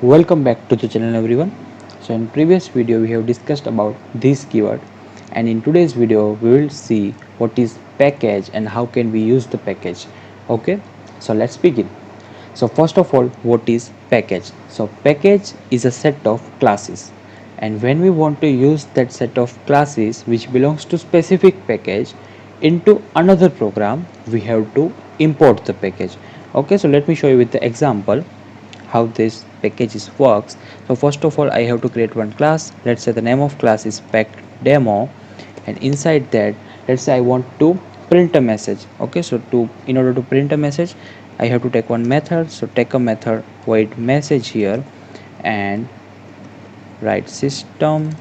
Welcome back to the channel everyone. So in previous video we have discussed about this keyword, and in today's video we will see what is package and how can we use the package. Okay, so let's begin. So first of all, what is package? So package is a set of classes, and when we want to use that set of classes which belongs to specific package into another program, we have to import the package. Okay, so let me show you with the example how this packages works. So first of all, I have to create one class. Let's say the name of class is pack demo, and inside that, let's say I want to print a message. Okay, so to in order to print a message, I have to take one method. So take a method void message here and write system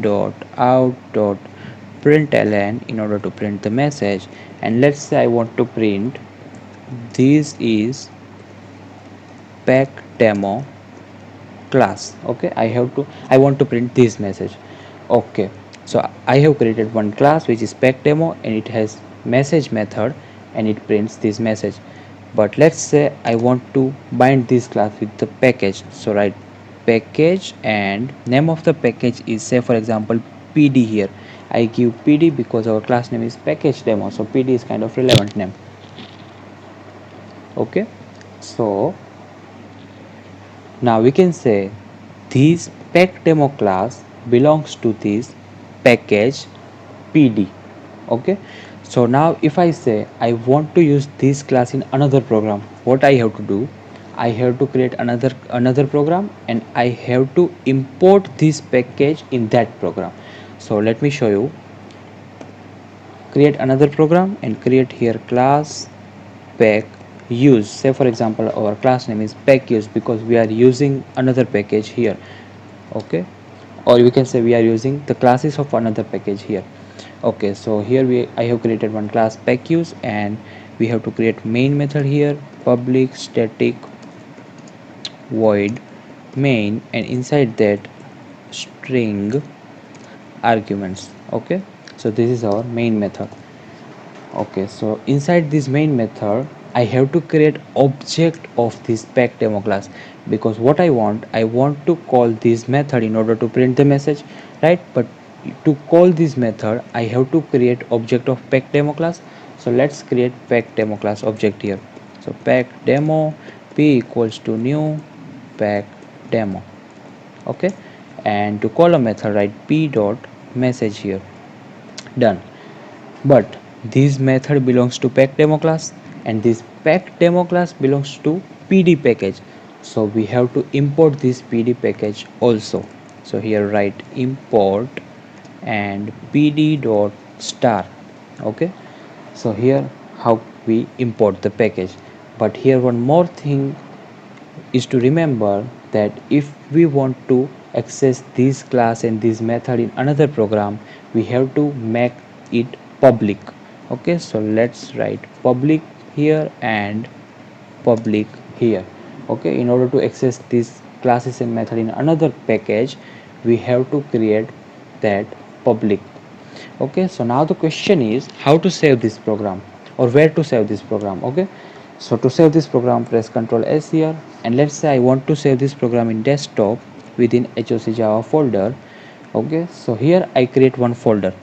dot out dot println in order to print the message. And let's say I want to print this is pack demo class. Okay, I want to print this message. Okay, so I have created one class which is pack demo, and it has message method and it prints this message. But let's say I want to bind this class with the package. So write package, and name of the package is, say for example, pd. Here I give pd because our class name is package demo, so pd is kind of relevant name. Okay, so now we can say this pack demo class belongs to this package pd. Okay, so now if I say I want to use this class in another program, what I have to do, I have to create another program, and I have to import this package in that program. So let me show you. Create another program and create here class pack use. Say for example our class name is pack use because we are using another package here. Okay, or you can say we are using the classes of another package here. Okay, so here I have created one class pack use, and we have to create main method here, public static void main, and inside that string arguments. Okay, so this is our main method. Okay, so inside this main method I have to create object of this pack demo class, because what I want to call this method in order to print the message, right? But to call this method I have to create object of pack demo class. So let's create pack demo class object here. So pack demo p equals to new pack demo. Okay, and to call a method write p dot message here. Done. But this method belongs to pack demo class, and this pack demo class belongs to pd package, so we have to import this pd package also. So here write import and pd dot star. Okay, so here how we import the package. But here one more thing is to remember, that if we want to access this class and this method in another program, we have to make it public. Okay, so let's write public here and public here. Okay, in order to access these classes and method in another package, we have to create that public. Okay, so now the question is how to save this program, or where to save this program. Okay, so to save this program, press Ctrl S here, and let's say I want to save this program in desktop within HOC Java folder. Okay, so here I create one folder,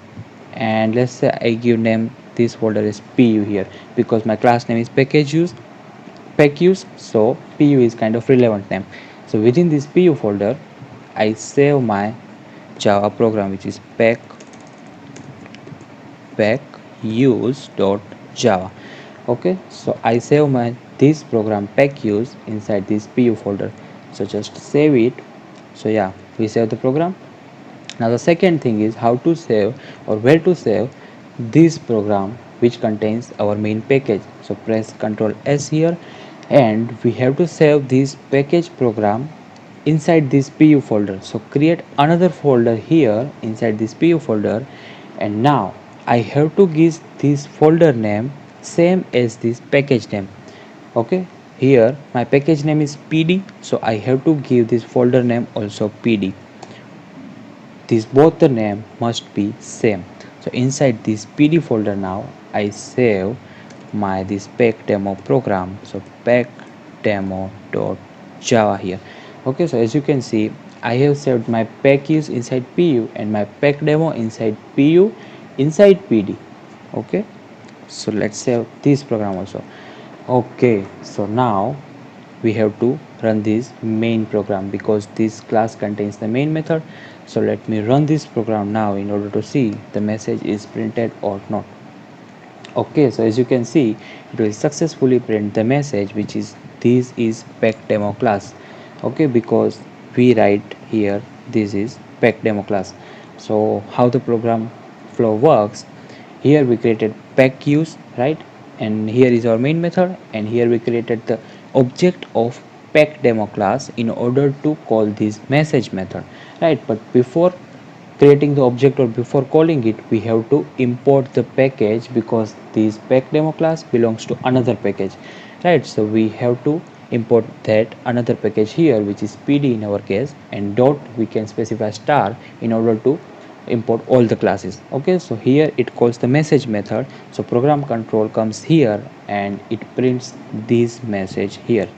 and let's say I give name this folder is pu here, because my class name is pack use, so pu is kind of relevant name. So within this pu folder I save my Java program, which is pack use dot java. Okay, so I save my this program pack use inside this pu folder. So just save it. So yeah, we save the program. Now the second thing is how to save, or where to save this program which contains our main package. So press Ctrl S here, and we have to save this package program inside this pu folder. So create another folder here inside this pu folder, and now I have to give this folder name same as this package name. Okay, here my package name is pd, so I have to give this folder name also pd. These both the name must be same. So inside this pd folder now I save my this pack demo program. So pack demo dot Java here. Okay, so as you can see, I have saved my pack use inside pu and my pack demo inside pu inside pd. Okay, so let's save this program also. Okay, so now we have to run this main program because this class contains the main method. So let me run this program now in order to see the message is printed or not. Okay, so as you can see, it will successfully print the message which is this is pack demo class. Okay, because we write here this is pack demo class. So how the program flow works, here we created pack use, right? And here is our main method, and here we created the object of pack demo class in order to call this message method, right? But before creating the object or before calling it, we have to import the package because this pack demo class belongs to another package, right? So we have to import that another package here, which is pd in our case, and dot we can specify star in order to import all the classes. Okay, so here it calls the message method, so program control comes here and it prints this message here.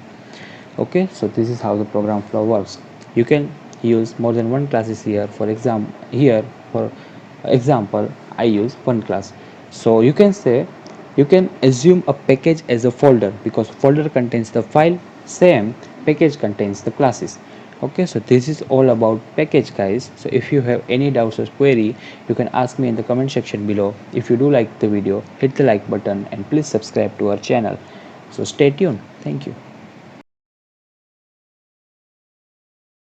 Okay, so this is how the program flow works. You can use more than one classes here. For example, here for example I use one class. So you can say, you can assume a package as a folder because folder contains the file, same package contains the classes. Okay, so this is all about package, guys. So if you have any doubts or query, you can ask me in the comment section below. If you do like the video, hit the like button and please subscribe to our channel. So stay tuned. Thank you.